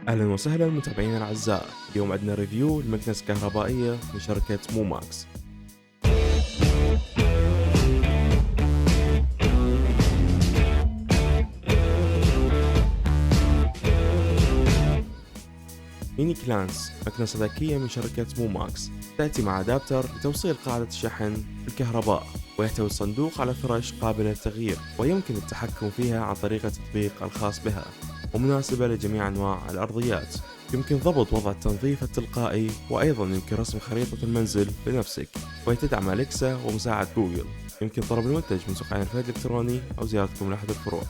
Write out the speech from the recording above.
أهلا وسهلا متابعينا الأعزاء. اليوم عندنا ريفيو لمكنسة كهربائية من شركة موماكس. ميني كلانس مكنسة ذكية من شركة موماكس، تأتي مع أدابتر لتوصيل قاعدة الشحن بالكهرباء، ويحتوي الصندوق على فرش قابلة للتغيير، ويمكن التحكم فيها عن طريق التطبيق الخاص بها، ومناسبة لجميع أنواع الأرضيات. يمكن ضبط وضع التنظيف التلقائي، وأيضا يمكن رسم خريطة المنزل بنفسك، وهي تدعم أليكسا ومساعد جوجل. يمكن طلب المنتج من سوق عين الفئة الإلكتروني أو زيارتكم لأحد الفروع.